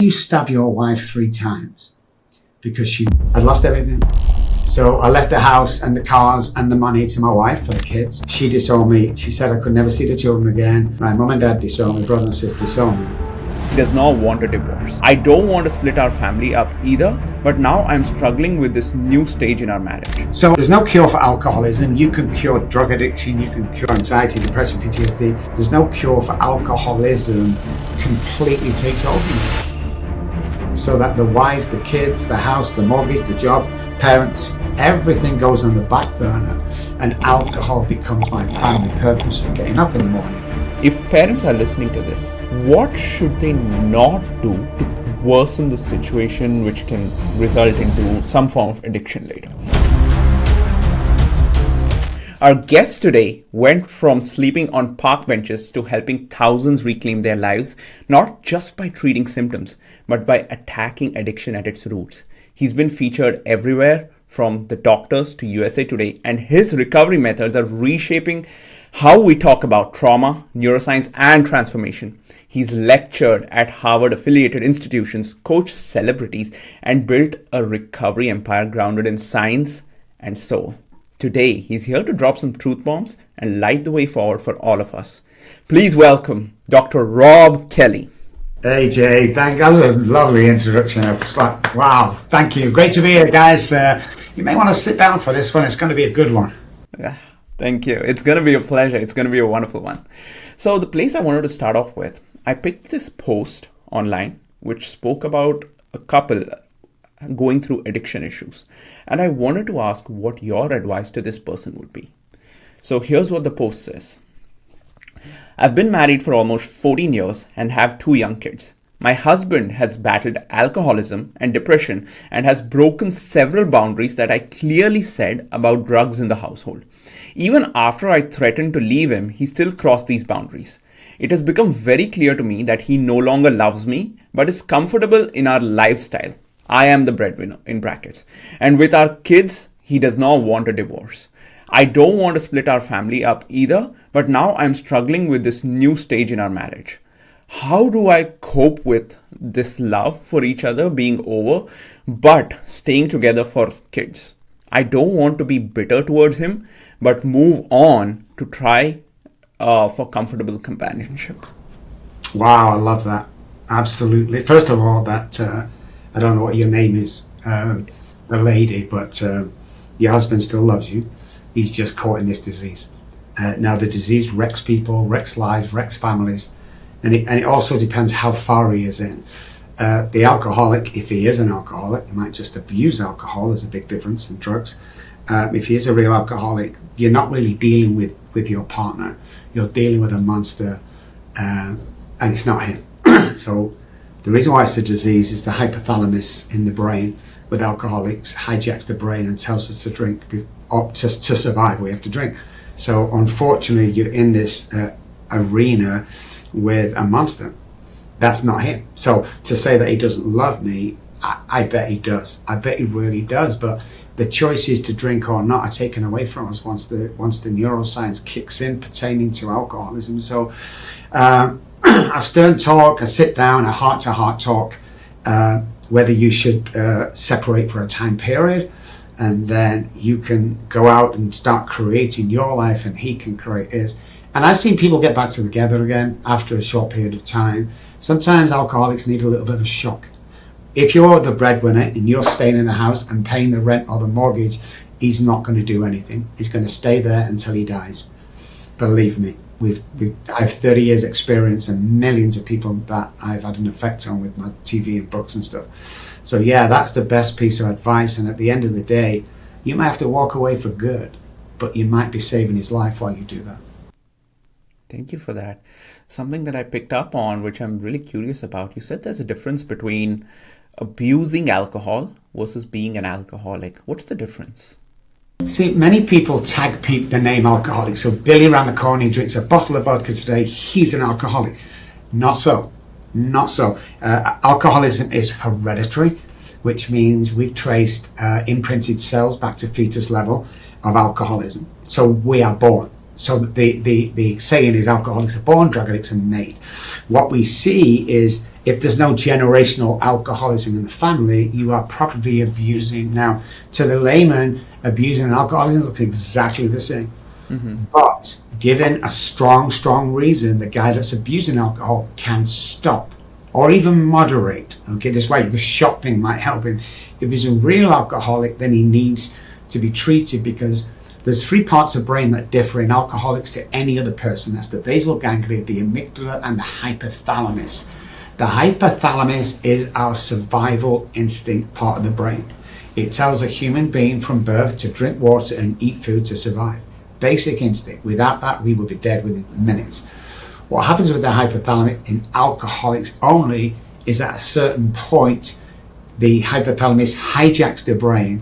You stab your wife 3 times because she had lost everything. So I left the house and the cars and the money to my wife for the kids. She disowned me. She said I could never see the children again. My mum and dad disowned me, brother and sister disowned me. He does not want a divorce. I don't want to split our family up either, but now I'm struggling with this new stage in our marriage. So there's no cure for alcoholism. You can cure drug addiction, you can cure anxiety, depression, PTSD. There's no cure for alcoholism. Completely takes over you. So that the wife, the kids, the house, the mortgage, the job, parents, everything goes on the back burner, and alcohol becomes my primary purpose for getting up in the morning. If parents are listening to this, what should they not do to worsen the situation which can result into some form of addiction later? Our guest today went from sleeping on park benches to helping thousands reclaim their lives, not just by treating symptoms, but by attacking addiction at its roots. He's been featured everywhere, from the doctors to USA Today, and his recovery methods are reshaping how we talk about trauma, neuroscience, and transformation. He's lectured at Harvard-affiliated institutions, coached celebrities, and built a recovery empire grounded in science and soul. Today, he's here to drop some truth bombs and light the way forward for all of us. Please welcome Dr. Robb Kelly. Hey Jay, that was a lovely introduction. I was like, wow, thank you. Great to be here, guys. You may want to sit down for this one. It's going to be a good one. Yeah, thank you. It's going to be a pleasure. It's going to be a wonderful one. So the place I wanted to start off with, I picked this post online which spoke about a couple going through addiction issues. And I wanted to ask what your advice to this person would be. So here's what the post says. I've been married for almost 14 years and have 2 young kids. My husband has battled alcoholism and depression and has broken several boundaries that I clearly said about drugs in the household. Even after I threatened to leave him, he still crossed these boundaries. It has become very clear to me that he no longer loves me, but is comfortable in our lifestyle. I am the breadwinner, in brackets. And with our kids, he does not want a divorce. I don't want to split our family up either, but now I'm struggling with this new stage in our marriage. How do I cope with this love for each other being over, but staying together for kids? I don't want to be bitter towards him, but move on to try for comfortable companionship. Wow, I love that. Absolutely. First of all, that I don't know what your name is, a lady, but your husband still loves you. He's just caught in this disease. Now the disease wrecks people, wrecks lives, wrecks families, and it also depends how far he is in. The alcoholic, if he is an alcoholic, he might just abuse alcohol. There's a big difference in drugs. If he is a real alcoholic, you're not really dealing with your partner. You're dealing with a monster, and it's not him. So the reason why it's a disease is the hypothalamus in the brain with alcoholics hijacks the brain and tells us to drink. Just to survive, we have to drink. So unfortunately, you're in this arena with a monster. That's not him. So to say that he doesn't love me, I bet he does. I bet he really does. But the choices to drink or not are taken away from us once the neuroscience kicks in pertaining to alcoholism. So a stern talk, a sit down, a heart-to-heart talk, whether you should separate for a time period, and then you can go out and start creating your life and he can create his. And I've seen people get back together again after a short period of time. Sometimes alcoholics need a little bit of a shock. If you're the breadwinner and you're staying in the house and paying the rent or the mortgage, he's not going to do anything. He's going to stay there until he dies. Believe me, I have 30 years experience and millions of people that I've had an effect on with my TV and books and stuff. So yeah, that's the best piece of advice. And at the end of the day, you might have to walk away for good, but you might be saving his life while you do that. Thank you for that. Something that I picked up on, which I'm really curious about, you said there's a difference between abusing alcohol versus being an alcoholic. What's the difference? See, many people tag the name alcoholic. So Billy around the corner, he drinks a bottle of vodka today, he's an alcoholic. Not so. Not so. Alcoholism is hereditary, which means we've traced imprinted cells back to fetus level of alcoholism. So we are born. So the saying is alcoholics are born, drug addicts are made. What we see is if there's no generational alcoholism in the family, you are probably abusing. Now, to the layman, abusing and alcoholism looks exactly the same. But given a strong reason, the guy that's abusing alcohol can stop or even moderate. Okay, this way, the shot thing might help him. If he's a real alcoholic, then he needs to be treated, because there's 3 parts of brain that differ in alcoholics to any other person. That's the basal ganglia, the amygdala, and the hypothalamus. The hypothalamus is our survival instinct part of the brain. It tells a human being from birth to drink water and eat food to survive. Basic instinct. Without that, we would be dead within minutes. What happens with the hypothalamus in alcoholics only is at a certain point, the hypothalamus hijacks the brain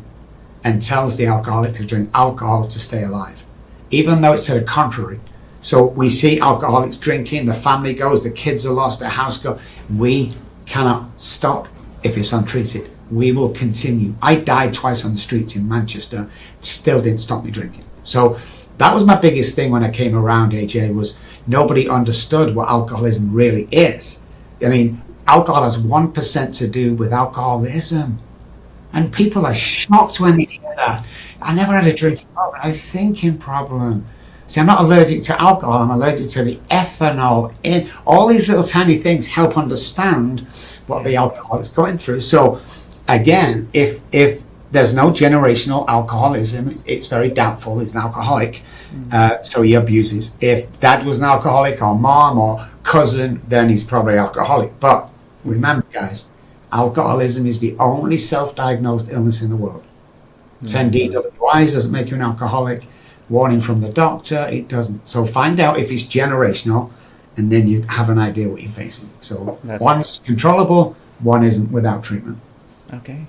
and tells the alcoholic to drink alcohol to stay alive, even though it's to the contrary. So we see alcoholics drinking, the family goes, the kids are lost, the house goes. We cannot stop if it's untreated. We will continue. I died twice on the streets in Manchester, still didn't stop me drinking. So that was my biggest thing when I came around, AJ, was nobody understood what alcoholism really is. I mean, alcohol has 1% to do with alcoholism. And people are shocked when they hear that. I never had a drinking problem, I had a thinking problem. See, I'm not allergic to alcohol, I'm allergic to the ethanol in. All these little tiny things help understand what the alcohol is going through. So again, if there's no generational alcoholism, it's very doubtful he's an alcoholic, so he abuses. If dad was an alcoholic, or mom, or cousin, then he's probably alcoholic. But remember, guys, alcoholism is the only self-diagnosed illness in the world. 10 DWIs doesn't make you an alcoholic. Warning from the doctor, it doesn't. So find out if it's generational, and then you have an idea what you're facing. So one's controllable, one isn't without treatment. Okay.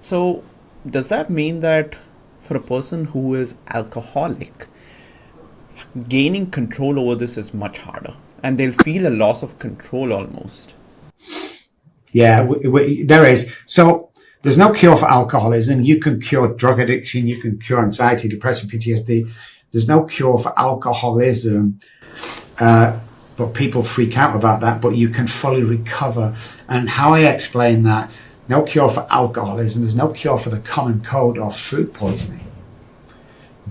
So does that mean that for a person who is alcoholic, gaining control over this is much harder, and they'll feel a loss of control almost? Yeah, there is. So there's no cure for alcoholism. You can cure drug addiction, you can cure anxiety, depression, PTSD. There's no cure for alcoholism, but people freak out about that, but you can fully recover. And how I explain that, no cure for alcoholism, there's no cure for the common cold or food poisoning.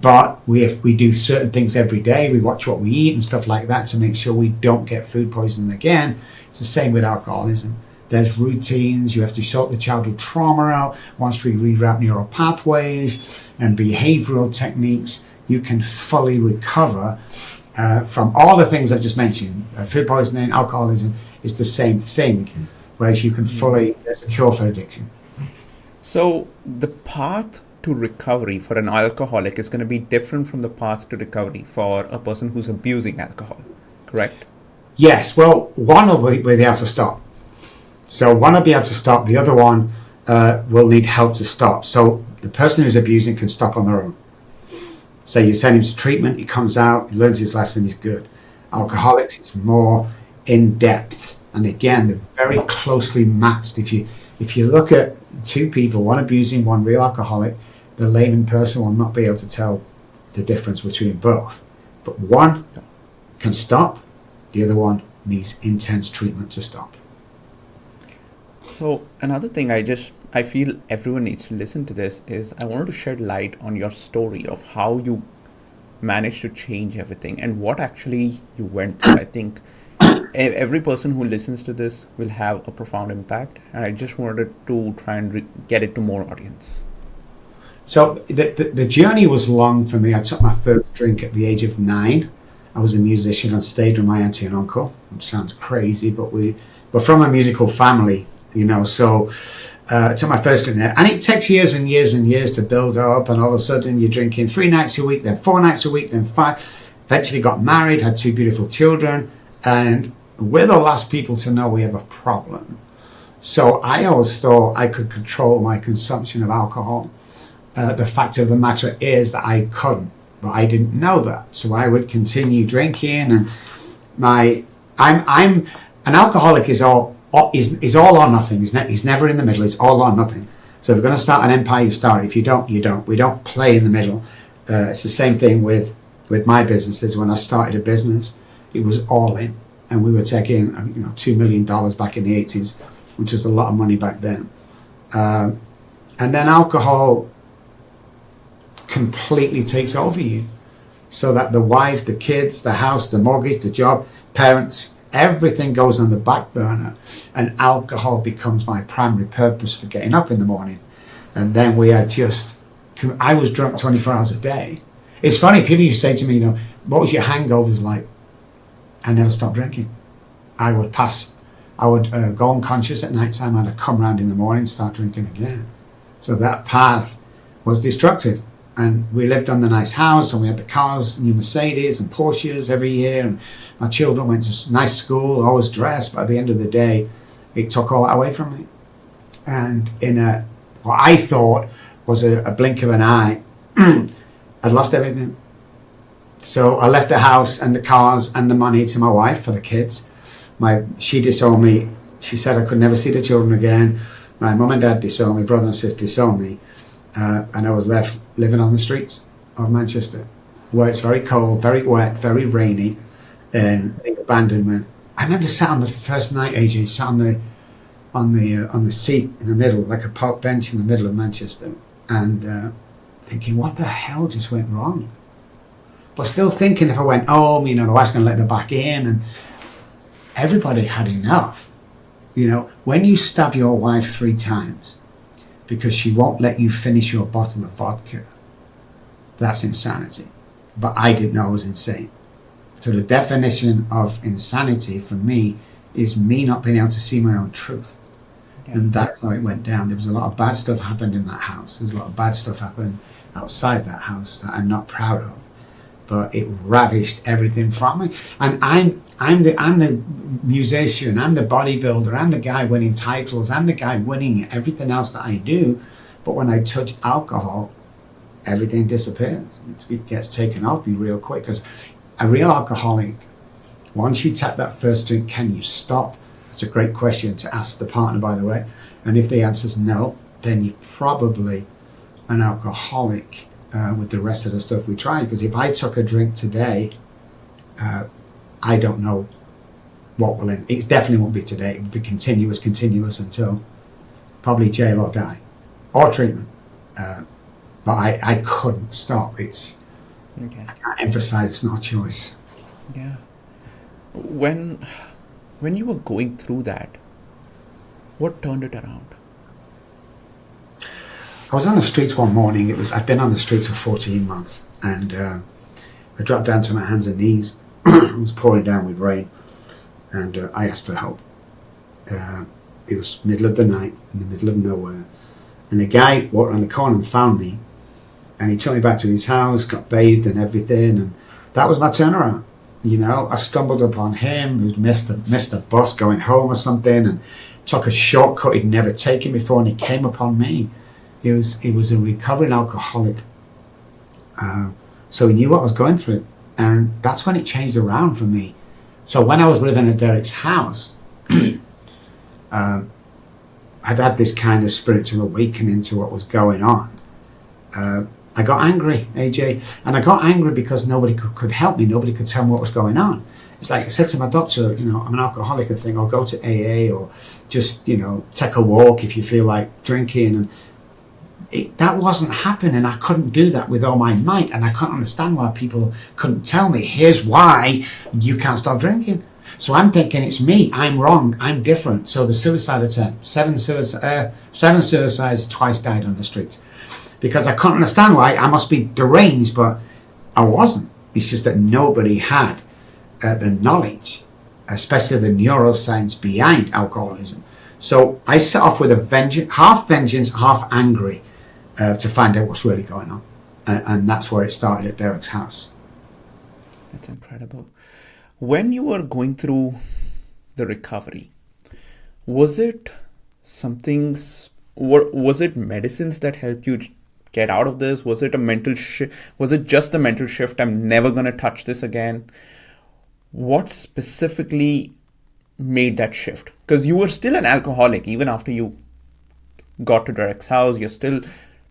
But if we do certain things every day, we watch what we eat and stuff like that to make sure we don't get food poisoning again. It's the same with alcoholism. There's routines, you have to sort the childhood trauma out. Once we reroute neural pathways and behavioral techniques, you can fully recover from all the things I've just mentioned. Food poisoning, alcoholism is the same thing, whereas you can fully, there's a cure for addiction. So the path to recovery for an alcoholic is going to be different from the path to recovery for a person who's abusing alcohol, correct? Yes, well, one will be able to stop. So one will be able to stop, the other one will need help to stop. So the person who's abusing can stop on their own. So you send him to treatment, he comes out, he learns his lesson, he's good. Alcoholics, it's more in depth. And again, they're very closely matched. If you look at 2 people, one abusing, one real alcoholic, the layman person will not be able to tell the difference between both. But one can stop, the other one needs intense treatment to stop. So another thing I feel everyone needs to listen to this is I wanted to shed light on your story of how you managed to change everything and what actually you went through. I think every person who listens to this will have a profound impact, and I just wanted to try and get it to more audience. So the journey was long for me. I took my first drink at the age of 9. I was a musician and stayed with my auntie and uncle. It sounds crazy, but we're from a musical family, so I took my first drink there. And it takes years and years and years to build up, and all of a sudden you're drinking 3 nights a week, then 4 nights a week, then 5. Eventually got married, had 2 beautiful children, and we're the last people to know we have a problem. So I always thought I could control my consumption of alcohol. The fact of the matter is that I couldn't, but I didn't know that. So I would continue drinking, and I'm an alcoholic is all or nothing. He's never in the middle. It's all or nothing. So if you're going to start an empire, you start it. If you don't, you don't. We don't play in the middle. It's the same thing with my businesses. When I started a business, it was all in. and we were taking $2 million back in the 80s, which was a lot of money back then. And then alcohol completely takes over you, so that the wife, the kids, the house, the mortgage, the job, parents, everything goes on the back burner, and alcohol becomes my primary purpose for getting up in the morning. And then I was drunk 24 hours a day. It's funny, people used to say to me, what was your hangovers like? I never stopped drinking. I would go unconscious at night time, and I'd come round in the morning, start drinking again. So that path was destructive. And we lived on the nice house, and we had the cars, new Mercedes and Porsches every year, and our children went to nice school, always dressed, but at the end of the day, it took all that away from me. And in what I thought was a blink of an eye, I'd lost everything. So I left the house and the cars and the money to my wife for the kids. She disowned me. She said I could never see the children again. My mum and dad disowned me, brother and sister disowned me. And I was left living on the streets of Manchester, where it's very cold, very wet, very rainy, and abandonment. I remember sat on the first night, AJ, sat on the seat in the middle, like a park bench in the middle of Manchester, and thinking, what the hell just went wrong? But still thinking, if I went home, the wife's going to let me back in, and everybody had enough. When you stab your wife 3 times because she won't let you finish your bottle of vodka, that's insanity. But I didn't know I was insane. So the definition of insanity for me is me not being able to see my own truth. Yeah. And that's how it went down. There was a lot of bad stuff happened in that house. There's a lot of bad stuff happened outside that house that I'm not proud of. But it ravished everything from me. And I'm the musician, I'm the bodybuilder, I'm the guy winning titles, I'm the guy winning everything else that I do. But when I touch alcohol, everything disappears. It gets taken off me real quick. Because a real alcoholic, once you take that first drink, can you stop? It's a great question to ask the partner, by the way. And if the answer is no, then you're probably an alcoholic with the rest of the stuff we tried. Because if I took a drink today, I don't know what will end. It definitely won't be today. It will be continuous until probably jail or die, or treatment. But I couldn't stop. Okay. I can't emphasize it's not a choice. Yeah. When you were going through that, what turned it around? I was on the streets one morning. I'd been on the streets for 14 months, and I dropped down to my hands and knees. It was pouring down with rain, and I asked for help. It was middle of the night, in the middle of nowhere, and a guy walked around the corner and found me, and he took me back to his house, got bathed and everything, and that was my turnaround. I stumbled upon him, who'd missed a bus going home or something, and took a shortcut he'd never taken before, and he came upon me. He was a recovering alcoholic, so he knew what I was going through, and that's when it changed around for me. So when I was living at Derek's house, I'd had this kind of spiritual awakening to what was going on. I got angry, AJ, and I got angry because nobody could help me. Nobody could tell me what was going on. It's like I said to my doctor, I'm an alcoholic, I think, or go to AA, or just, take a walk if you feel like drinking. And that wasn't happening. I couldn't do that with all my might, and I couldn't understand why people couldn't tell me, here's why you can't stop drinking. So I'm thinking it's me, I'm wrong, I'm different. So the suicide attempt, 7 suicides, twice died on the streets. Because I couldn't understand why. I must be deranged, but I wasn't. It's just that nobody had the knowledge, especially the neuroscience behind alcoholism. So I set off with half vengeance, half angry, to find out what's really going on. And that's where it started at Derek's house. That's incredible. When you were going through the recovery, was it was it medicines that helped you get out of this? Was it a mental shift? Was it just a mental shift? I'm never going to touch this again. What specifically made that shift? Because you were still an alcoholic even after you got to Derek's house. You're still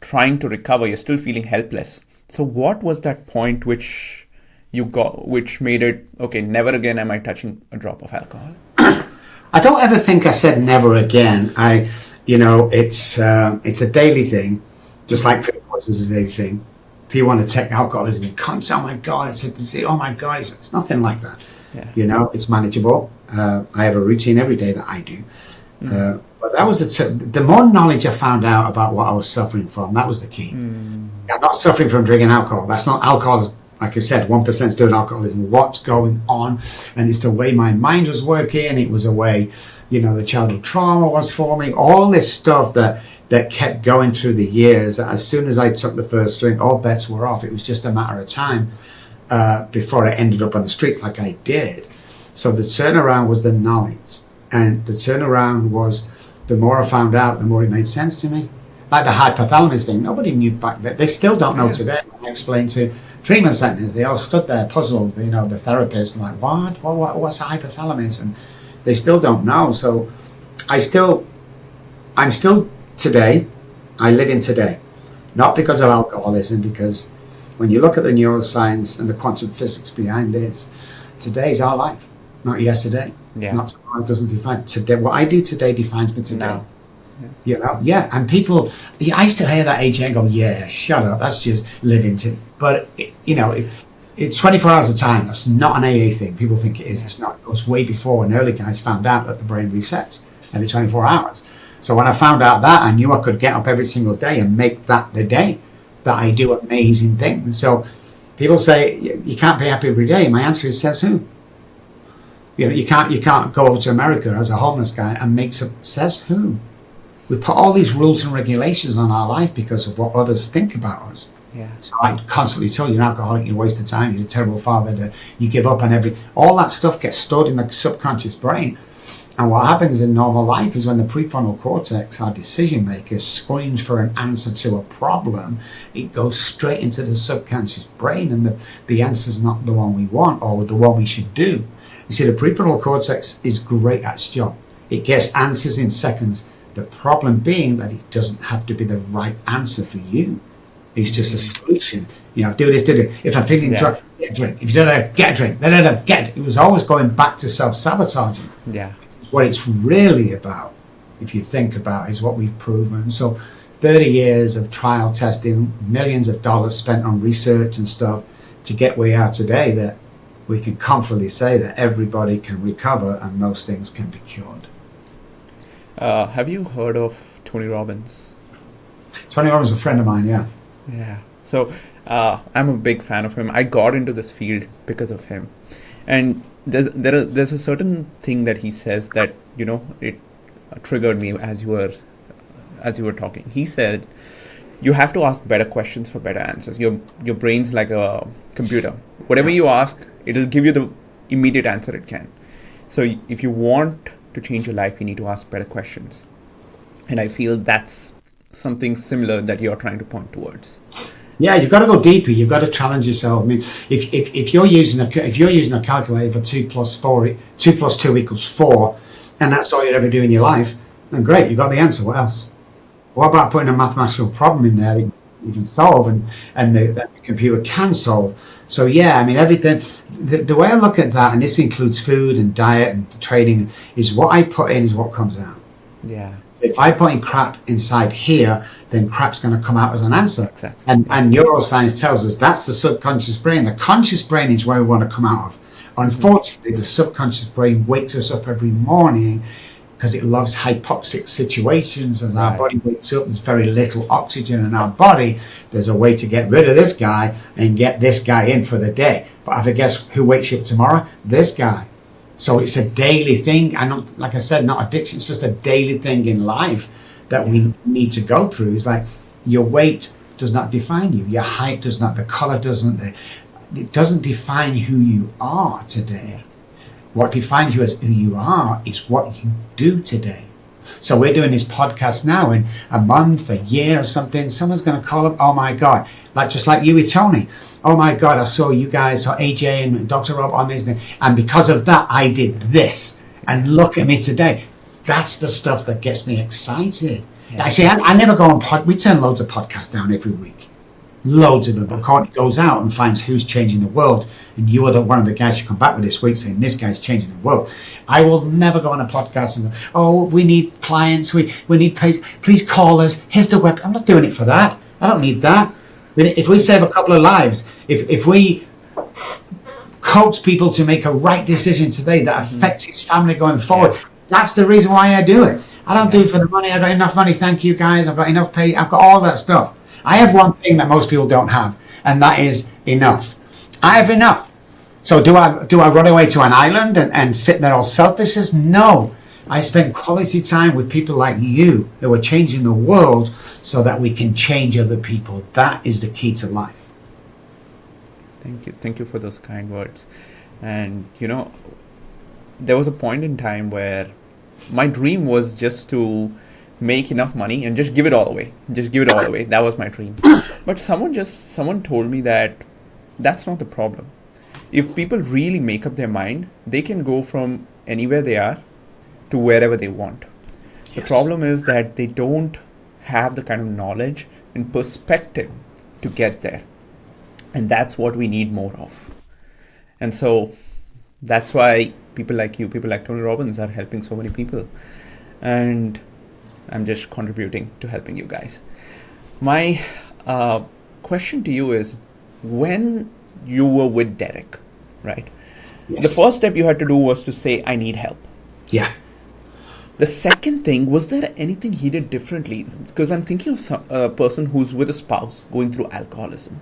trying to recover. You're still feeling helpless. So what was that point which you got, which made it, okay, never again am I touching a drop of alcohol? I don't ever think I said never again. It's a daily thing, just like food poisoning is a daily thing. If you want to take alcoholism in context, oh my God, oh my God, it's nothing like that. Yeah. It's manageable. I have a routine every day that I do. But that was the more knowledge I found out about what I was suffering from, that was the key. I'm not suffering from drinking alcohol. That's not alcohol. Like I said, 1% is doing alcoholism. What's going on? And it's the way my mind was working. It was the way, the childhood trauma was forming. All this stuff that kept going through the years. As soon as I took the first drink, all bets were off. It was just a matter of time before I ended up on the streets like I did. So the turnaround was the knowledge. And the turnaround was, the more I found out, the more it made sense to me. Like the hypothalamus thing, nobody knew back then. They still don't know today. When I explained to treatment centers, they all stood there puzzled, the therapists, like, what's a hypothalamus? And they still don't know. So I'm still today, I live in today. Not because of alcoholism, because when you look at the neuroscience and the quantum physics behind this, today's our life, not yesterday. Not tomorrow. It doesn't define today. What I do today defines me today. No. And people, I used to hear that AJ and go, yeah, shut up, that's just living to. But it's 24 hours of time. That's not an AA thing. People think it is. It's not. It was way before when early guys found out that the brain resets every 24 hours. So when I found out that, I knew I could get up every single day and make that the day that I do amazing things. So people say, you can't be happy every day. My answer is, says who? You can't go over to America as a homeless guy and make some, says who? We put all these rules and regulations on our life because of what others think about us. So I constantly tell you, you're an alcoholic, you're a waste of time, you're a terrible father, you give up on all that stuff gets stored in the subconscious brain. And what happens in normal life is when the prefrontal cortex, our decision maker, screams for an answer to a problem, it goes straight into the subconscious brain, and the answer's not the one we want or the one we should do. You see, the prefrontal cortex is great at its job. It gets answers in seconds. The problem being that it doesn't have to be the right answer for you. It's just a solution. Do this, do this. If I'm feeling drunk, get a drink. If you don't get a drink, get it. It was always going back to self-sabotaging. What it's really about, if you think about it, is what we've proven. So 30 years of trial testing, millions of dollars spent on research and stuff to get where we are today, that we can confidently say that everybody can recover and most things can be cured. Have you heard of Tony Robbins? Tony Robbins is a friend of mine, yeah. Yeah. So I'm a big fan of him. I got into this field because of him. And there's a certain thing that he says that, it triggered me as you were talking. He said, you have to ask better questions for better answers. Your brain's like a computer. Whatever you ask, it'll give you the immediate answer it can. So if you want to change your life, you need to ask better questions. And I feel that's something similar that you're trying to point towards. Yeah, you've got to go deeper. You've got to challenge yourself. I mean, if you're using a calculator for 2 plus 2 equals 4, and that's all you ever do in your life, then great, you've got the answer. What else? What about putting a mathematical problem in there that you can solve and the computer can solve? So yeah, I mean, everything. The way I look at that, and this includes food and diet and training, is what I put in is what comes out. Yeah. If I put in crap inside here, then crap's going to come out as an answer. Exactly. And neuroscience tells us that's the subconscious brain. The conscious brain is where we want to come out of. Unfortunately, the subconscious brain wakes us up every morning because it loves hypoxic situations. As our body wakes up, there's very little oxygen in our body. There's a way to get rid of this guy and get this guy in for the day. But I guess who wakes you up tomorrow? This guy. So it's a daily thing. I know, like I said, not addiction. It's just a daily thing in life that we need to go through. It's like your weight does not define you. Your height does not. The color doesn't. It doesn't define who you are today. What defines you as who you are is what you do today. So we're doing this podcast now. In a month, a year or something, someone's going to call up, oh my God, just like you with Tony. Oh my God, I saw you guys, saw AJ and Dr. Robb on this, and because of that, I did this. And look at me today. That's the stuff that gets me excited. Yeah. I see, I never go on we turn loads of podcasts down every week. loads of them. But Courtney goes out and finds who's changing the world, and you are one of the guys who come back with this week saying this guy's changing the world. I will never go on a podcast and go, oh, we need clients, we need pays, please call us, here's the web. I'm not doing it for that. I don't need that. If we save a couple of lives, if we coach people to make a right decision today that affects his family going forward, that's the reason why I do it. I don't do it for the money. I've got enough money, thank you guys. I've got enough pay. I've got all that stuff. I have one thing that most people don't have, and that is enough. I have enough. So do I run away to an island and sit there all selfish? No. I spend quality time with people like you who are changing the world so that we can change other people. That is the key to life. Thank you for those kind words. And there was a point in time where my dream was just to make enough money and just give it all away. That was my dream. But someone told me that that's not the problem. If people really make up their mind, they can go from anywhere they are to wherever they want. The problem is that they don't have the kind of knowledge and perspective to get there. And that's what we need more of. And so that's why people like you, people like Tony Robbins are helping so many people. And I'm just contributing to helping you guys. My question to you is, when you were with Derek, right? The first step you had to do was to say, I need help. Yeah. The second thing, was there anything he did differently? Because I'm thinking of a person who's with a spouse going through alcoholism.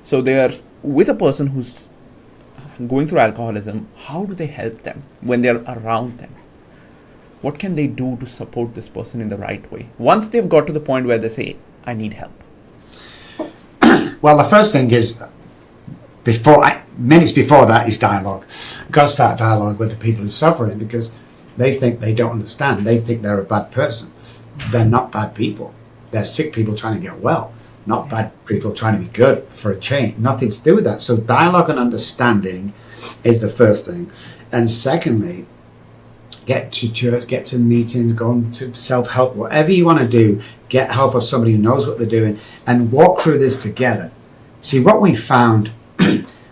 So they are with a person who's going through alcoholism. How do they help them when they're around them? What can they do to support this person in the right way once they've got to the point where they say, I need help? Well, the first thing is, minutes before that is dialogue. You've got to start dialogue with the people who are suffering, because they think they don't understand. They think they're a bad person. They're not bad people. They're sick people trying to get well, not bad people trying to be good for a change. Nothing to do with that. So dialogue and understanding is the first thing. And secondly, get to church, get to meetings, go to self-help, whatever you want to do, get help of somebody who knows what they're doing, and walk through this together. See, what we found,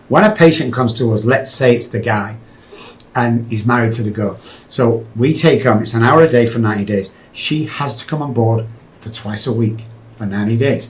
when a patient comes to us, let's say it's the guy, and he's married to the girl. So we take him, it's an hour a day for 90 days. She has to come on board for twice a week for 90 days.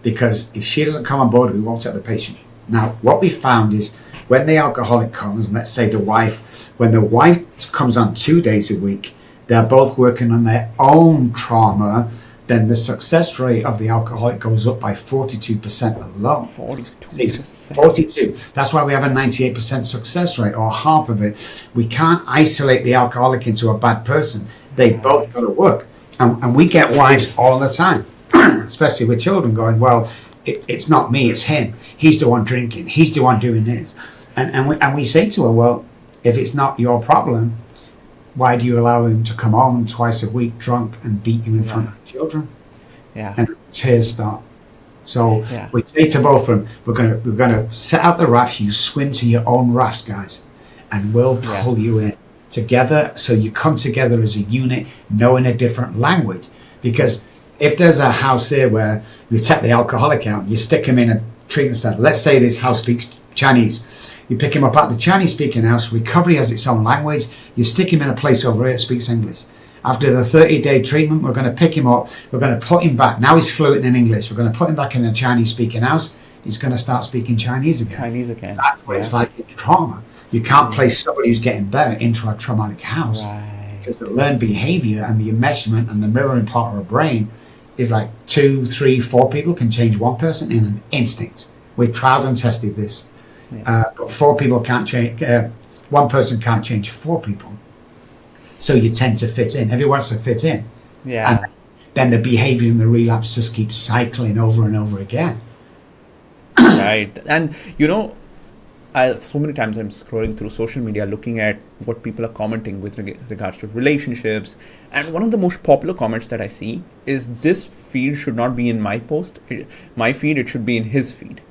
Because if she doesn't come on board, we won't take the patient. Now, what we found is when the alcoholic comes, and let's say when the wife comes on 2 days a week, they're both working on their own trauma, then the success rate of the alcoholic goes up by 42% alone. 42. That's why we have a 98% success rate, or half of it. We can't isolate the alcoholic into a bad person. They both got to work. And we get wives all the time, especially with children, going, well, it's not me, it's him. He's the one drinking. He's the one doing this. And we say to her, well, if it's not your problem, why do you allow him to come home twice a week drunk and beat you in front of the children? Yeah. And tears start. So we say to both of them, we're gonna set out the rafts. You swim to your own rafts, guys, and we'll pull you in together. So you come together as a unit, knowing a different language. Because if there's a house here where you take the alcoholic out, you stick him in a treatment center. Let's say this house speaks Chinese. You pick him up at the Chinese speaking house. Recovery has its own language. You stick him in a place over here that speaks English. After the 30-day treatment, we're going to pick him up. We're going to put him back. Now he's fluent in English. We're going to put him back in a Chinese-speaking house. He's going to start speaking Chinese again. That's what it's like in trauma. You can't place somebody who's getting better into a traumatic house. Because the learned behaviour and the enmeshment and the mirroring part of our brain is like 2, 3, 4 people can change one person in an instant. We've tried and tested this. But 4 people can't change. One person can't change 4 people. So you tend to fit in. Everyone wants to fit in. Yeah. And then the behavior and the relapse just keeps cycling over and over again. Right. And so many times I'm scrolling through social media looking at what people are commenting with regards to relationships. And one of the most popular comments that I see is, this feed should not be in my my feed, it should be in his feed.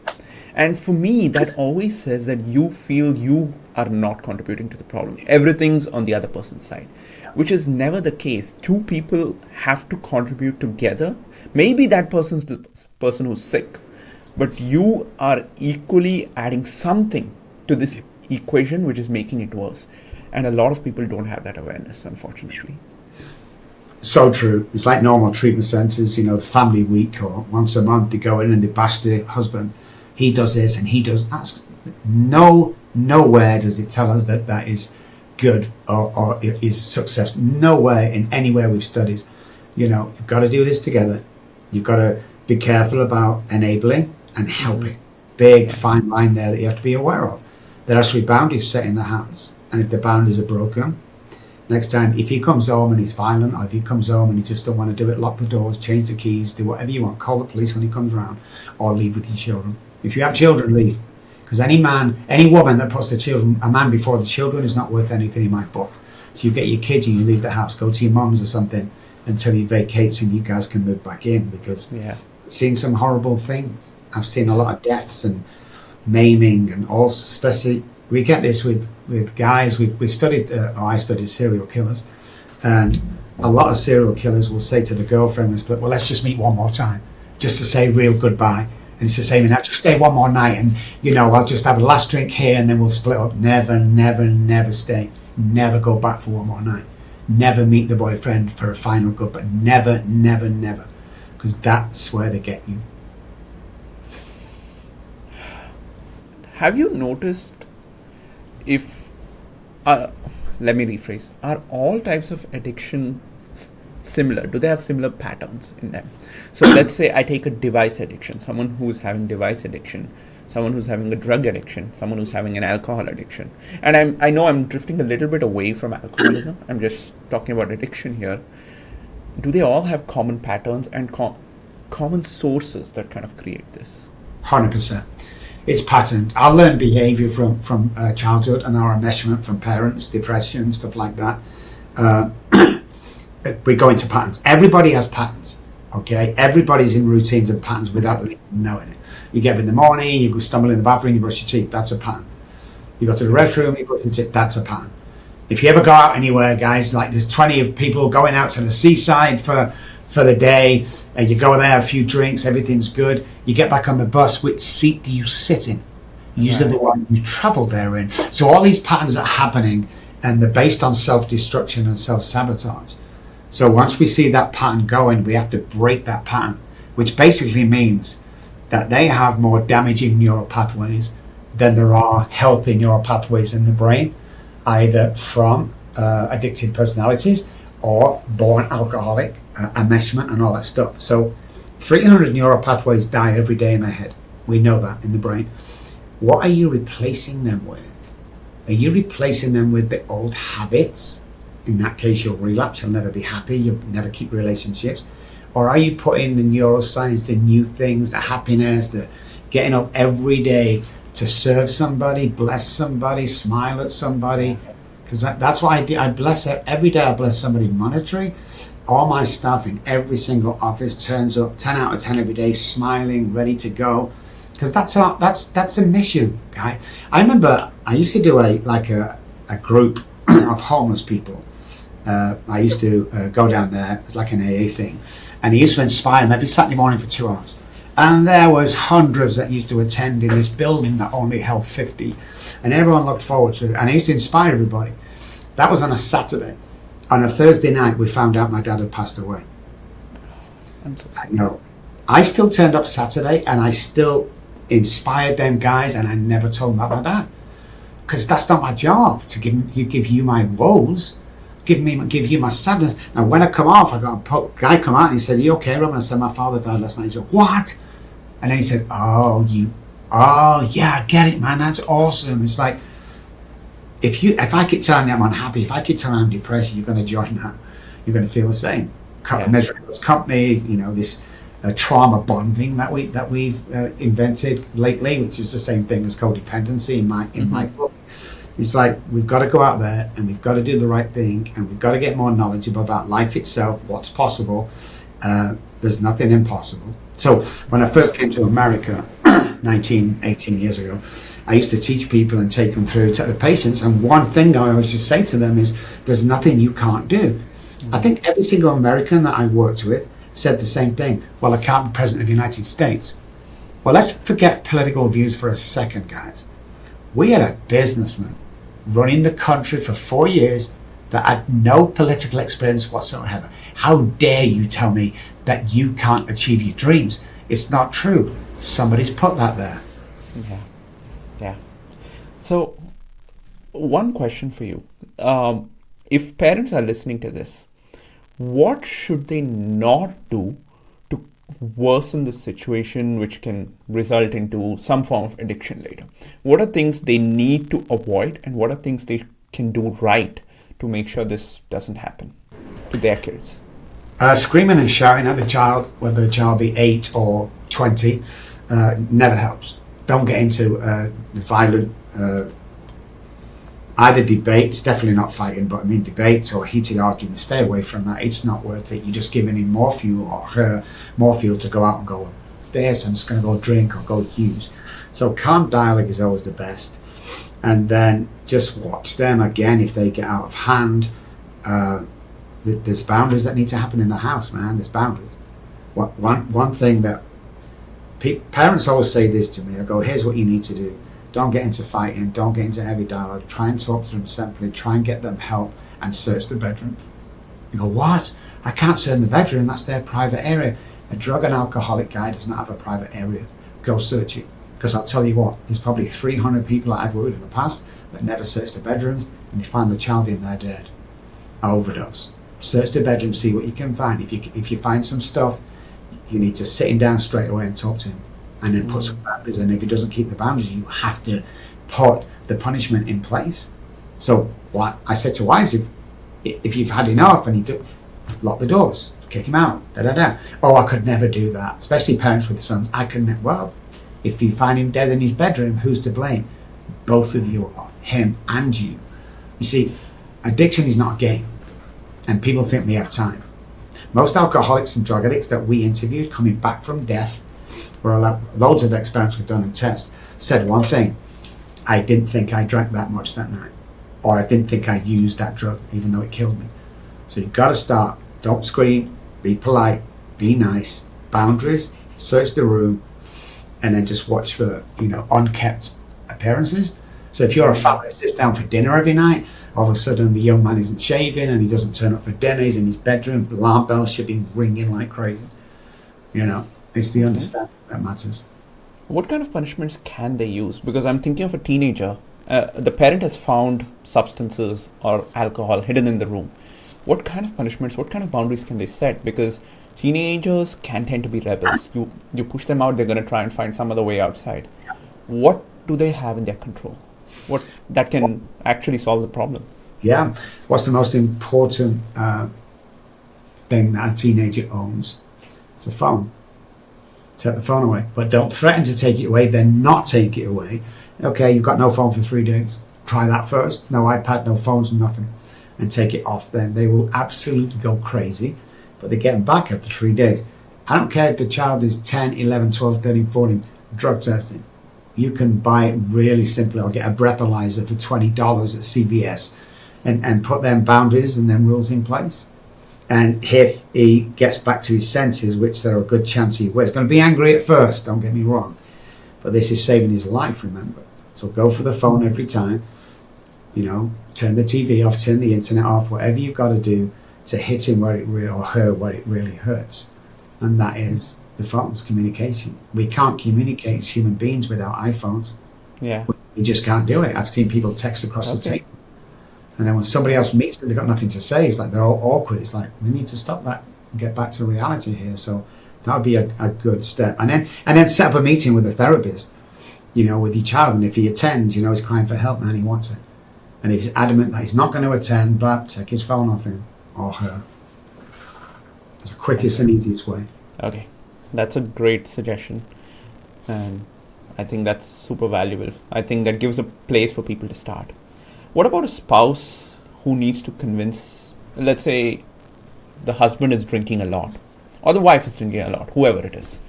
And for me, that always says that you feel you are not contributing to the problem. Everything's on the other person's side, which is never the case. 2 people have to contribute together. Maybe that person's the person who's sick, but you are equally adding something to this equation which is making it worse. And a lot of people don't have that awareness, unfortunately. So true. It's like normal treatment centres, the family week or once a month they go in and they bash the husband. He does this and he does that. Nowhere does it tell us that is good or is success. Nowhere in anywhere we've studied. You've got to do this together. You've got to be careful about enabling and helping. Big fine line there that you have to be aware of. There has to be boundaries set in the house. And if the boundaries are broken, next time, if he comes home and he's violent, or if he comes home and he just don't want to do it, lock the doors, change the keys, do whatever you want, call the police when he comes around, or leave with your children. If you have children, leave. Because any woman that puts a man before the children is not worth anything in my book. So you get your kids and you leave the house, go to your mum's or something until he vacates and you guys can move back in, because I've seen some horrible things. I've seen a lot of deaths and maiming and all, especially, we get this with guys. I studied serial killers, and a lot of serial killers will say to the girlfriend, well, let's just meet one more time, just to say real goodbye. And it's the same, and I'll just stay one more night, and I'll just have a last drink here and then we'll split up. Never stay. Never go back for one more night. Never meet the boyfriend for a final goodbye. Never. Because that's where they get you. Have you noticed if, let me rephrase, are all types of addiction similar? Do they have similar patterns in them? So let's say I take a device addiction, someone who's having device addiction, someone who's having a drug addiction, someone who's having an alcohol addiction. And I know I'm drifting a little bit away from alcoholism. I'm just talking about addiction here. Do they all have common patterns and common sources that kind of create this? 100%. It's patterned. I learned behaviour from childhood and our enmeshment from parents, depression, stuff like that. We go into patterns. Everybody has patterns, okay? Everybody's in routines and patterns without them knowing it. You get up in the morning, you go stumble in the bathroom, you brush your teeth, that's a pattern. You go to the restroom, you brush your teeth, that's a pattern. If you ever go out anywhere, guys, like there's 20 of people going out to the seaside for the day, and you go there, a few drinks, everything's good. You get back on the bus, which seat do you sit in? Usually the one you travel there in. So all these patterns are happening, and they're based on self-destruction and self-sabotage. So once we see that pattern going, we have to break that pattern, which basically means that they have more damaging neural pathways than there are healthy neural pathways in the brain, either from addicted personalities or born alcoholic, enmeshment and all that stuff. So 300 neural pathways die every day in their head. We know that in the brain. What are you replacing them with? Are you replacing them with the old habits? In that case, you'll relapse, you'll never be happy, you'll never keep relationships. Or are you putting the neuroscience, the new things, the happiness, the getting up every day to serve somebody, bless somebody, smile at somebody? Because that's what I do. I bless every day. I bless somebody monetary. All my staff in every single office turns up 10 out of 10 every day, smiling, ready to go. Because that's the mission, guy. I remember I used to do a group of homeless people. I used to go down there. It's like an AA thing, and he used to inspire them every Saturday morning for 2 hours. And there was hundreds that used to attend in this building that only held 50, and everyone looked forward to it. And I used to inspire everybody. That was on a Saturday. On a Thursday night, we found out my dad had passed away. I'm so sorry. No, I still turned up Saturday, and I still inspired them guys, and I never told them about my dad, because that's not my job to give you my woes. Give you my sadness. Now, when I come off, I got a guy come out and he said, "Are you okay, Rob?" And I said, "My father died last night." He said, "What?" And then he said, "Oh yeah, I get it, man. That's awesome." It's like, if I keep telling you I'm unhappy, if I keep telling you I'm depressed, you're going to join that. You're going to feel the same. Measuring those company, this trauma bonding that we've invented lately, which is the same thing as codependency in my book. It's like, we've got to go out there and we've got to do the right thing, and we've got to get more knowledgeable about life itself, what's possible. There's nothing impossible. So when I first came to America 18 years ago, I used to teach people and take them through to the patients, and one thing I always just say to them is, there's nothing you can't do. I think every single American that I worked with said the same thing. Well, I can't be president of the United States. Well, let's forget political views for a second, guys. We had a businessman running the country for 4 years that had no political experience whatsoever. How dare you tell me that you can't achieve your dreams? It's not true. Somebody's put that there. Yeah. Yeah. So, one question for you. If parents are listening to this, what should they not do to worsen the situation, which can result into some form of addiction later? What are things they need to avoid, and what are things they can do right to make sure this doesn't happen to their kids? Screaming and shouting at the child, whether the child be 8 or 20, never helps. Don't get into violent either debates, definitely not fighting, but I mean debates or heated arguments. Stay away from that. It's not worth it. You're just giving him more fuel, or her more fuel, to go out and go, this, I'm just going to go drink or go use. So calm dialogue is always the best. And then just watch them again if they get out of hand. There's boundaries that need to happen in the house, man. There's boundaries. One thing that parents always say this to me, I go, here's what you need to do. Don't get into fighting, don't get into heavy dialogue. Try and talk to them simply, try and get them help, and search the bedroom. You go, what? I can't search the bedroom, that's their private area. A drug and alcoholic guy does not have a private area. Go search it. Because I'll tell you what, there's probably 300 people that I've worked with in the past that never searched the bedrooms, and they find the child in there dead. Overdose. Search the bedroom, see what you can find. If you find some stuff, you need to sit him down straight away and talk to him. And then put some boundaries, and if he doesn't keep the boundaries, you have to put the punishment in place. So what I said to wives, if you've had enough and lock the doors, kick him out, Oh, I could never do that, especially parents with sons. I couldn't. Well, if you find him dead in his bedroom, who's to blame? Both of you are, him and you. You see, addiction is not a game, and people think they have time. Most alcoholics and drug addicts that we interviewed coming back from death, where loads of experiments we've done and tests, said one thing: I didn't think I drank that much that night, or I didn't think I used that drug even though it killed me. So you've got to start. Don't scream, be polite, be nice, boundaries, search the room, and then just watch for unkept appearances. So if you're a family that sits down for dinner every night, all of a sudden the young man isn't shaving and he doesn't turn up for dinner, he's in his bedroom, alarm bells should be ringing like crazy. It's the understanding that matters. What kind of punishments can they use? Because I'm thinking of a teenager. The parent has found substances or alcohol hidden in the room. What kind of punishments, what kind of boundaries can they set? Because teenagers can tend to be rebels. You push them out, they're going to try and find some other way outside. What do they have in their control? What that can actually solve the problem? Yeah. What's the most important thing that a teenager owns? It's a phone. Take the phone away. But don't threaten to take it away, then not take it away. Okay, you've got no phone for 3 days. Try that first. No iPad, no phones, nothing. And take it off then. They will absolutely go crazy, but they get them back after 3 days. I don't care if the child is 10, 11, 12, 13, 14, drug testing. You can buy it really simply, or get a breathalyzer for $20 at CVS and put them boundaries and then rules in place. And if he gets back to his senses, which there are a good chance he will, he's going to be angry at first, don't get me wrong. But this is saving his life, remember. So go for the phone every time. Turn the TV off, turn the internet off, whatever you've got to do to hit him or her where it really hurts. And that is the phone's communication. We can't communicate as human beings without iPhones. Yeah. We just can't do it. I've seen people text across the table. And then when somebody else meets them, they've got nothing to say. It's like they're all awkward. It's like, we need to stop that and get back to reality here. So that would be a good step. And then set up a meeting with a therapist, with your child. And if he attends, he's crying for help and he wants it. And if he's adamant that he's not going to attend, take his phone off him or her. It's the quickest and easiest way. Okay. That's a great suggestion. And I think that's super valuable. I think that gives a place for people to start. What about a spouse who needs to convince, let's say the husband is drinking a lot or the wife is drinking a lot, whoever it is.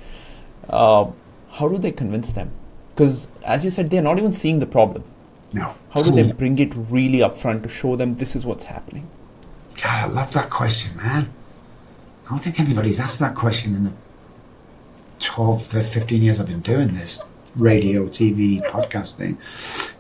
How do they convince them? Because as you said, they're not even seeing the problem. No. How do they bring it really up front to show them this is what's happening? God, I love that question, man. I don't think anybody's asked that question 12, 15 years I've been doing this radio, TV, podcast thing.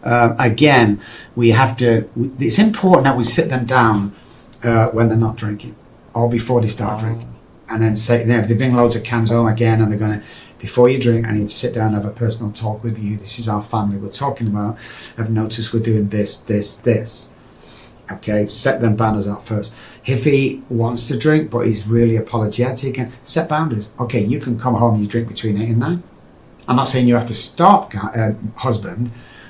Again, it's important that we sit them down when they're not drinking or before they start drinking. And then say, if they bring loads of cans home again and they're going to, before you drink, I need to sit down and have a personal talk with you. This is our family we're talking about. I've noticed we're doing this. Okay, set them banners out first. If he wants to drink but he's really apologetic, and set boundaries. Okay, you can come home and you drink between 8 and 9. I'm not saying you have to stop, husband,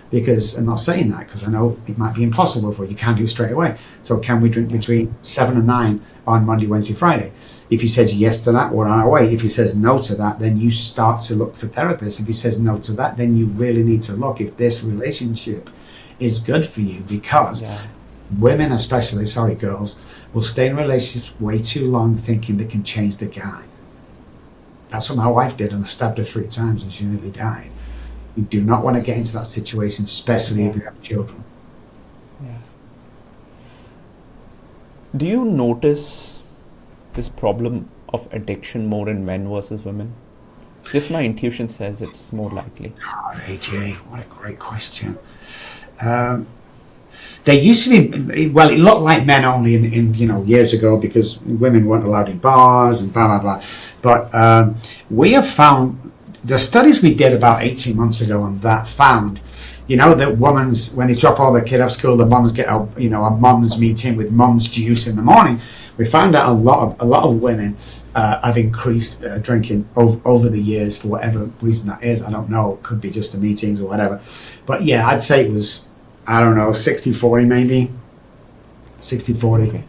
because I'm not saying that because I know it might be impossible for you. You can't do it straight away. So can we drink between 7 and 9 on Monday, Wednesday, Friday? If he says yes to that, we're on our way. If he says no to that, then you start to look for therapists. If he says no to that, then you really need to look if this relationship is good for you, because women especially, girls, will stay in relationships way too long thinking they can change the guy. That's what my wife did, and I stabbed her 3 times and she nearly died. You do not want to get into that situation, especially if you have children. Yeah. Do you notice this problem of addiction more in men versus women? Just my intuition says it's more likely. God, AJ, what a great question. They used to be, well, it looked like men only in years ago, because women weren't allowed in bars and blah, blah, blah. But we have found, the studies we did about 18 months ago on that found, that women's, when they drop all their kid off school, the mums get a mums meeting with mums juice in the morning. We found out a lot of women have increased drinking over the years for whatever reason that is. I don't know. It could be just the meetings or whatever. But yeah, I'd say it was, I don't know, 60-40 maybe. 60-40. Okay.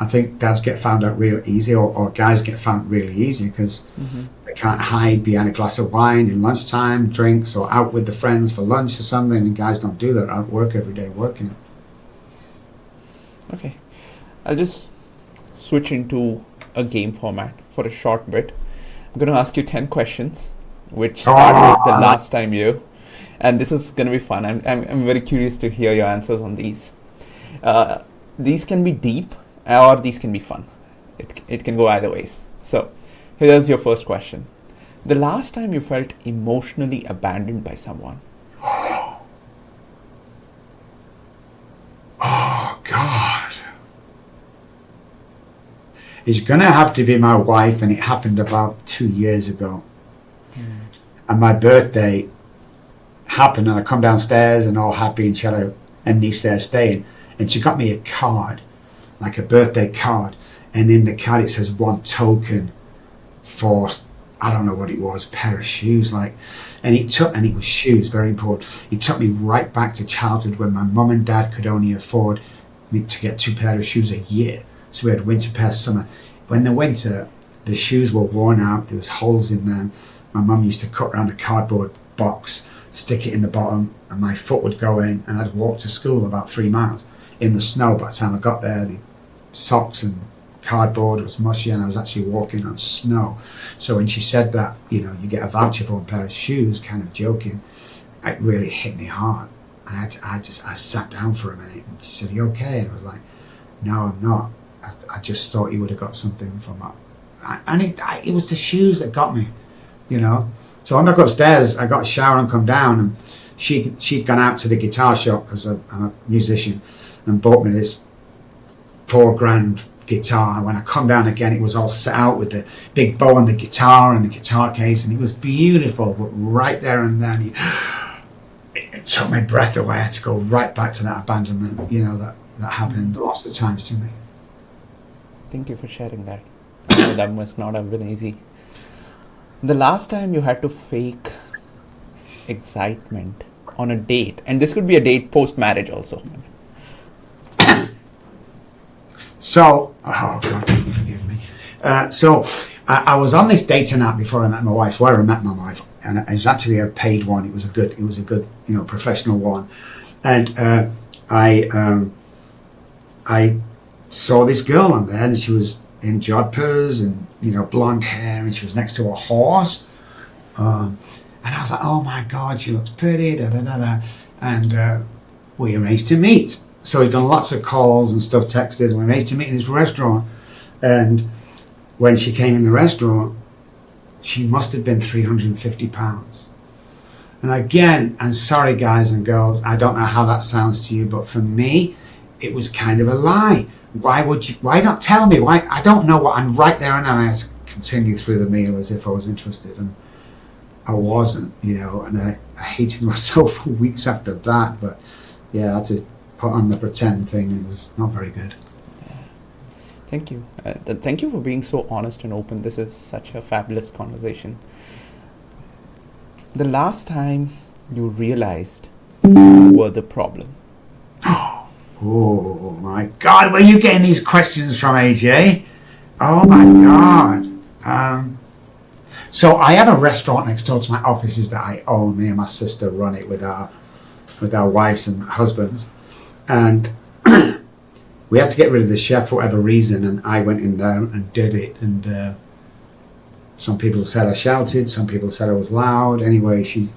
I think dads get found out real easy, or guys get found really easy because they can't hide behind a glass of wine in lunchtime, drinks, or out with the friends for lunch or something. And guys don't do that. Out at work every day working. Okay. I'll just switch into a game format for a short bit. I'm going to ask you 10 questions, which started the last time you. And this is going to be fun. I'm very curious to hear your answers on these. These can be deep, or these can be fun. It can go either ways. So, here's your first question. The last time you felt emotionally abandoned by someone? Oh, God. It's going to have to be my wife, and it happened about 2 years ago. And my birthday happened, and I come downstairs and all happy, and she had a niece there staying, and she got me a card, like a birthday card, and in the card it says 1 token for, I don't know what it was, a pair of shoes, and it was shoes, very important. It took me right back to childhood when my mum and dad could only afford me to get 2 pairs of shoes a year. So we had winter pair, summer. When the winter, the shoes were worn out, there was holes in them. My mum used to cut around a cardboard box, stick it in the bottom, and my foot would go in, and I'd walk to school about 3 miles in the snow. By the time I got there, the socks and cardboard was mushy, and I was actually walking on snow. So when she said that, you get a voucher for 1 pair of shoes, kind of joking, it really hit me hard. And I sat down for a minute, and she said, "You okay?" And I was like, "No, I'm not. I just thought you would have got something from that." And it was the shoes that got me, So I went back upstairs, I got a shower and come down, and she'd gone out to the guitar shop, because I'm a musician, and bought me this $4,000 guitar. And when I come down again, it was all set out with the big bow on the guitar and the guitar case, and it was beautiful. But right there and then, it took my breath away. I had to go right back to that abandonment, that happened lots of times to me. Thank you for sharing that. I know that must not have been easy. The last time you had to fake excitement on a date, and this could be a date post-marriage also. So, oh God, forgive me. So I was on this dating app before I met my wife. So I met my wife, and it was actually a paid one. It was a good, professional one. And I saw this girl on there, and she was in jodhpurs and blonde hair, and she was next to a horse, and I was like, oh my God, she looks pretty, da da da da. And we arranged to meet. So we've done lots of calls and stuff, texted, and we arranged to meet in this restaurant. And when she came in the restaurant, she must have been 350 pounds. And again, and sorry guys and girls, I don't know how that sounds to you, but for me, it was kind of a lie. Why not tell me? Why? I don't know what, I'm right there, and I had to continue through the meal as if I was interested, and I wasn't, you know, and I hated myself for weeks after that, but yeah, I had to put on the pretend thing, and it was not very good. Thank you. Thank you for being so honest and open. This is such a fabulous conversation. The last time you realized you were the problem? Oh my God, where are you getting these questions from, AJ? Oh my God. So I have a restaurant next door to my offices that I own. Me and my sister run it with our wives and husbands. And we had to get rid of the chef for whatever reason, and I went in there and did it. And some people said I shouted, some people said I was loud. Anyway, she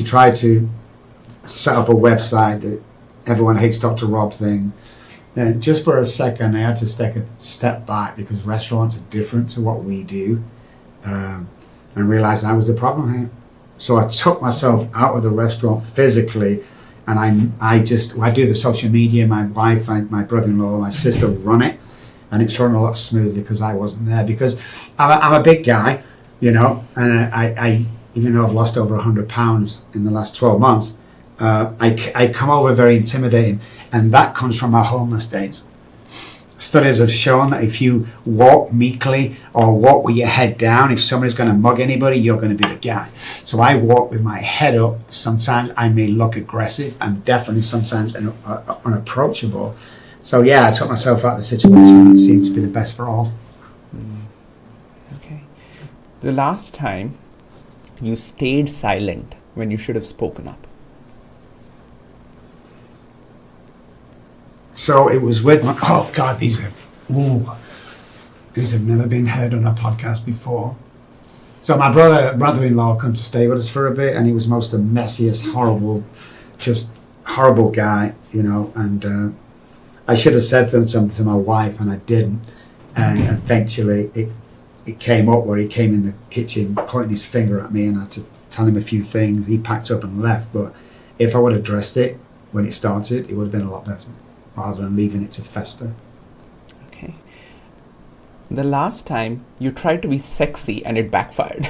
tried to set up a website that everyone hates Dr. Robb thing. And just for a second, I had to take a step back, because restaurants are different to what we do, and realized I was the problem here. So I took myself out of the restaurant physically, and I do the social media. My wife, my brother-in-law, my sister run it, and it's run a lot smoother because I wasn't there. Because I'm a big guy, you know, and I even though I've lost over 100 pounds in the last 12 months, I come over very intimidating, and that comes from my homeless days. Studies have shown that if you walk meekly or walk with your head down, if somebody's going to mug anybody, you're going to be the guy. So I walk with my head up. Sometimes I may look aggressive, and definitely sometimes unapproachable. So yeah, I took myself out of the situation. It seemed to be the best for all. Okay. The last time you stayed silent when you should have spoken up? So it was with my, oh God, these have never been heard on a podcast before. So my brother-in-law came to stay with us for a bit, and he was most the messiest, horrible guy, you know, and I should have said something to my wife, and I didn't. And eventually it came up where he came in the kitchen pointing his finger at me, and I had to tell him a few things. He packed up and left, but if I would have addressed it when it started, it would have been a lot better, rather than leaving it to fester. Okay. The last time you tried to be sexy and it backfired?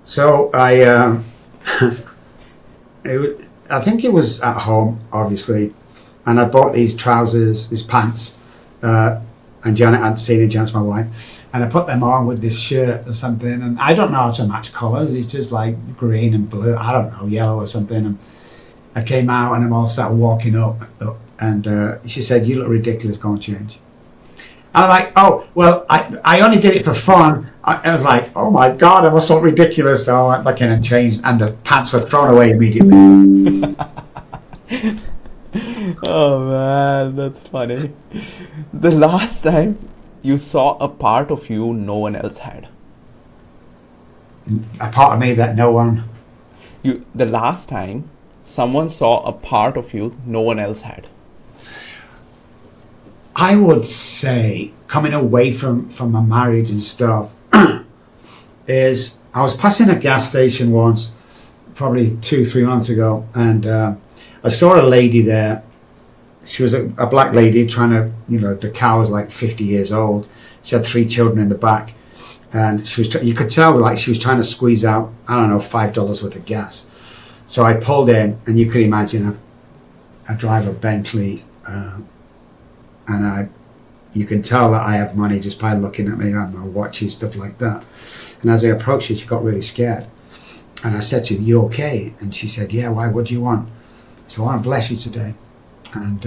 So I think it was at home, obviously, and I bought these trousers, these pants, and Janet hadn't seen it, Janet's my wife, and I put them on with this shirt or something, and I don't know how to match colours, it's just like green and blue, I don't know, yellow or something, and I came out and I'm all started walking up, and she said, "You look ridiculous, go and change." And I'm like, oh, well, I only did it for fun. I was like, oh my God, I must look ridiculous. So I went back in and changed, and the pants were thrown away immediately. Oh man, that's funny. The last time you saw a part of you no one else had? A part of me that no one... The last time someone saw a part of you no one else had? I would say, coming away from my marriage and stuff, is I was passing a gas station once, probably 2-3 months ago, and I saw a lady there. She was a black lady trying to, the cow was like 50 years old. She had 3 children in the back, and she was. You could tell like she was trying to squeeze out, I don't know, $5 worth of gas. So I pulled in, and you could imagine I drive a Bentley, and you can tell that I have money just by looking at me and my watches, stuff like that. And as I approached her, she got really scared. And I said to her, "You okay?" And she said, "Yeah, why? What do you want?" So I want to bless you today. And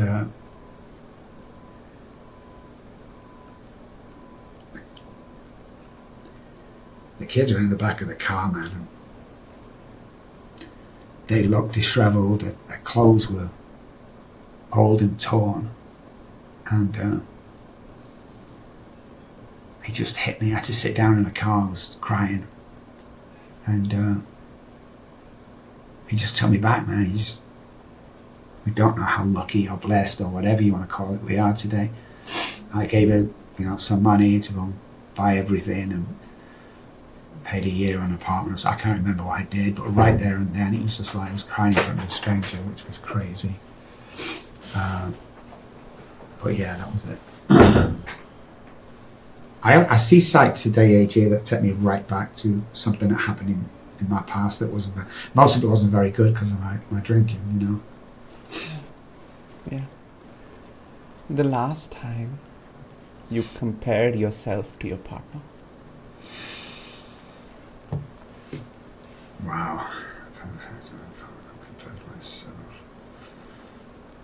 the kids were in the back of the car, man. They looked disheveled. Their clothes were old and torn. And it just hit me. I had to sit down in the car. I was crying. And he just took me back, man. We don't know how lucky or blessed or whatever you want to call it we are today. I gave her, some money to go buy everything, and paid a year on an apartment. So I can't remember what I did, but right there and then, it was just like I was crying in front of a stranger, which was crazy. But yeah, that was it. I see sights today, AJ, that take me right back to something that happened in my past that wasn't, most of it wasn't very good because of my drinking, you know. Yeah. The last time you compared yourself to your partner? Wow.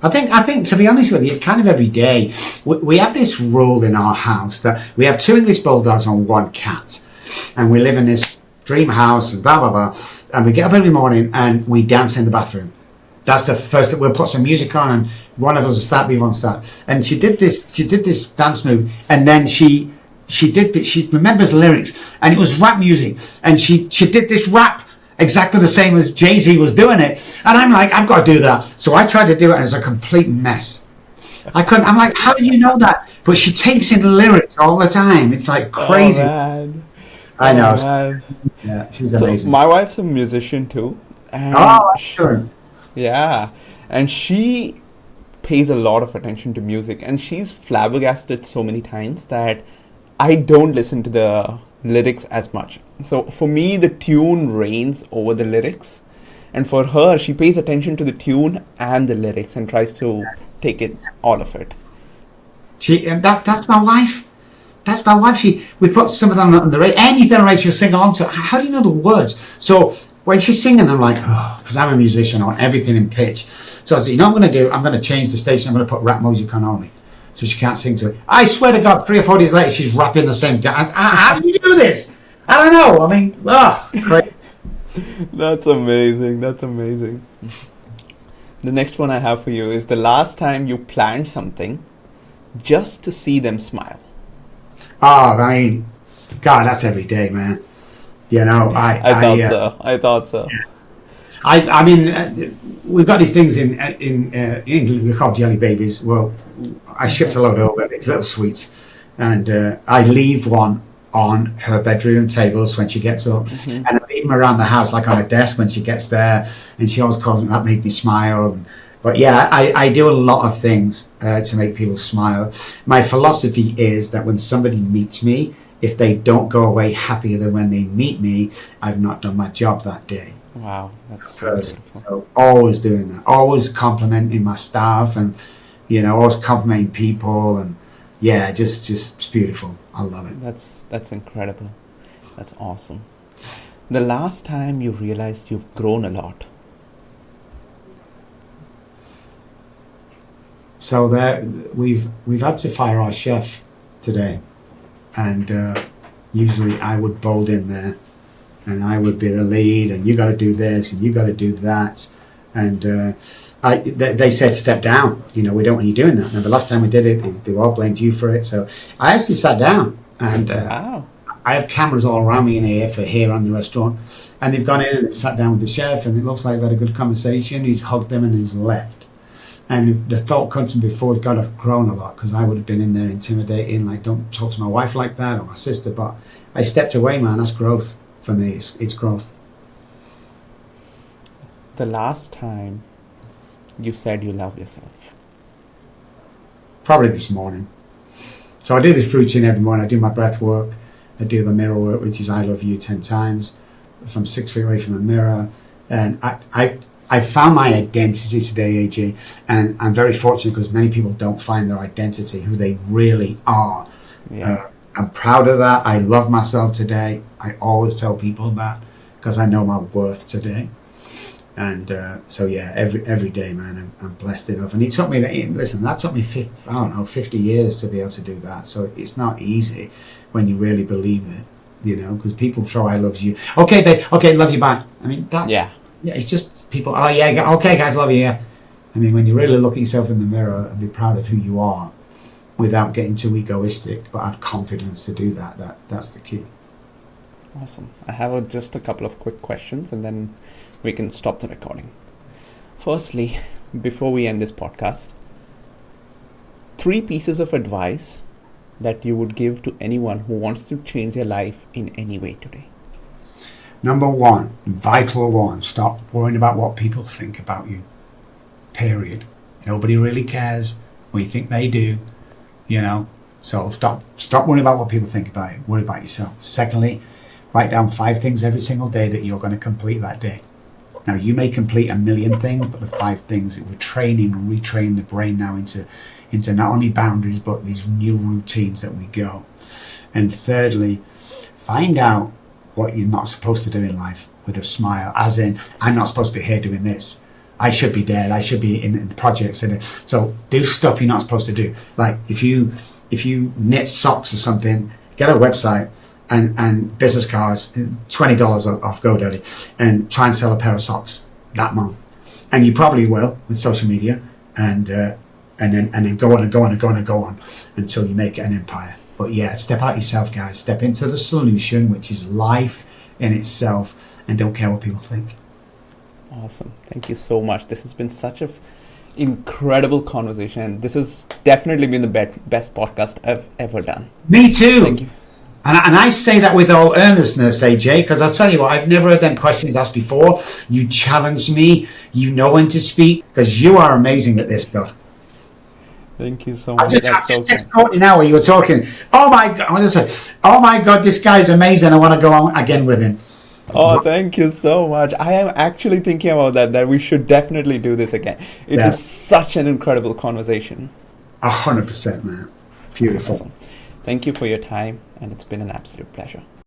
I think to be honest with you, it's kind of every day. We have this rule in our house that we have 2 English bulldogs and 1 cat, and we live in this dream house and blah blah blah. And we get up every morning and we dance in the bathroom. That's the first. We'll put some music on, and one of us will start, the other one start. And she did this dance move, and then she remembers lyrics, and it was rap music, and she did this rap exactly the same as Jay-Z was doing it. And I'm like, I've got to do that. So I tried to do it, and it's a complete mess. I couldn't. I'm like, how did you know that? But she takes in lyrics all the time. It's like crazy. Oh, man. I know. Man. Yeah, she's amazing. So my wife's a musician too. And sure. Yeah. And she pays a lot of attention to music. And she's flabbergasted so many times that I don't listen to the lyrics as much. So for me, the tune reigns over the lyrics. And for her, she pays attention to the tune and the lyrics and tries to take it, all of it. That's my wife. That's my wife. We put some of them on the radio. Anything on the radio, she'll sing along to it. How do you know the words? So when she's singing, I'm like, oh, because I'm a musician, I want everything in pitch. So I said, you know what I'm going to do? I'm going to change the station. I'm going to put rap music on only. So she can't sing to it. I swear to God, 3 or 4 days later, she's rapping the same dance. How do you do this? I don't know. I mean, great. That's amazing. That's amazing. The next one I have for you is the last time you planned something just to see them smile. Oh, I mean, God, that's every day, man. You know, I thought so. Yeah. I mean, we've got these things in England we call jelly babies. Well, I shipped a load over. It's little sweets, and I leave one on her bedroom tables when she gets up, and I leave them around the house, like on a desk when she gets there, and she always calls me. That made me smile. But yeah, I do a lot of things to make people smile. My philosophy is that when somebody meets me, if they don't go away happier than when they meet me, I've not done my job that day. Wow, that's so beautiful. So always doing that, always complimenting my staff, and always complimenting people, and yeah, just it's beautiful. I love it. That's incredible. That's awesome. The last time you realized you've grown a lot. So we've had to fire our chef today, and usually I would bolt in there, and I would be the lead, and you got to do this, and you got to do that, and they said step down. We don't want you doing that. And the last time we did it, they all blamed you for it. So I actually sat down, and Wow. I have cameras all around me in here on the restaurant, and they've gone in and sat down with the chef, and it looks like they've had a good conversation. He's hugged them and he's left. And the thought comes to me before, God, I've grown a lot, because I would have been in there intimidating, like, don't talk to my wife like that, or my sister. But I stepped away, man. That's growth for me. It's growth. The last time you said you love yourself? Probably this morning. So I do this routine every morning. I do my breath work. I do the mirror work, which is I love you 10 times. If I'm 6 feet away from the mirror. And I found my identity today, AJ, and I'm very fortunate because many people don't find their identity, who they really are. Yeah. I'm proud of that. I love myself today. I always tell people that because I know my worth today. And so yeah, every day, man, I'm blessed enough. And it took me, that took me 50 years to be able to do that. So it's not easy when you really believe it, because people throw I love you. Okay, babe. Okay, love you back. I mean, that's... Yeah, it's just people, oh yeah, okay guys, love you, yeah. I mean, when you really look at yourself in the mirror and be proud of who you are without getting too egoistic, but have confidence to do that's the key. Awesome. I have just a couple of quick questions, and then we can stop the recording. Firstly, before we end this podcast, 3 pieces of advice that you would give to anyone who wants to change their life in any way today. Number one, vital one, stop worrying about what people think about you. Period. Nobody really cares. We think they do, you know. So stop worrying about what people think about you. Worry about yourself. Secondly, write down 5 things every single day that you're going to complete that day. Now, you may complete 1,000,000 things, but the 5 things that we're training and retraining the brain now into not only boundaries, but these new routines that we go. And thirdly, find out what you're not supposed to do in life with a smile, as in, I'm not supposed to be here doing this. I should be dead. I should be in the projects. So do stuff you're not supposed to do. Like if you knit socks or something, get a website and business cards, $20 off GoDaddy, and try and sell a pair of socks that month. And you probably will with social media, and then go on and go on and go on and go on until you make it an empire. But yeah, step out yourself, guys. Step into the solution, which is life in itself, and don't care what people think. Awesome. Thank you so much. This has been such an incredible conversation. This has definitely been the best podcast I've ever done. Me too. Thank you. And I say that with all earnestness, AJ, because I'll tell you what, I've never heard them questions asked before. You challenged me. You know when to speak, because you are amazing at this stuff. Thank you so much. I just text Courtney now where you were talking. Oh my God! I just say, oh my God, this guy's amazing. I want to go on again with him. Oh, thank you so much. I am actually thinking about that we should definitely do this again. It was such an incredible conversation. 100%, man. Beautiful. Awesome. Thank you for your time, and it's been an absolute pleasure.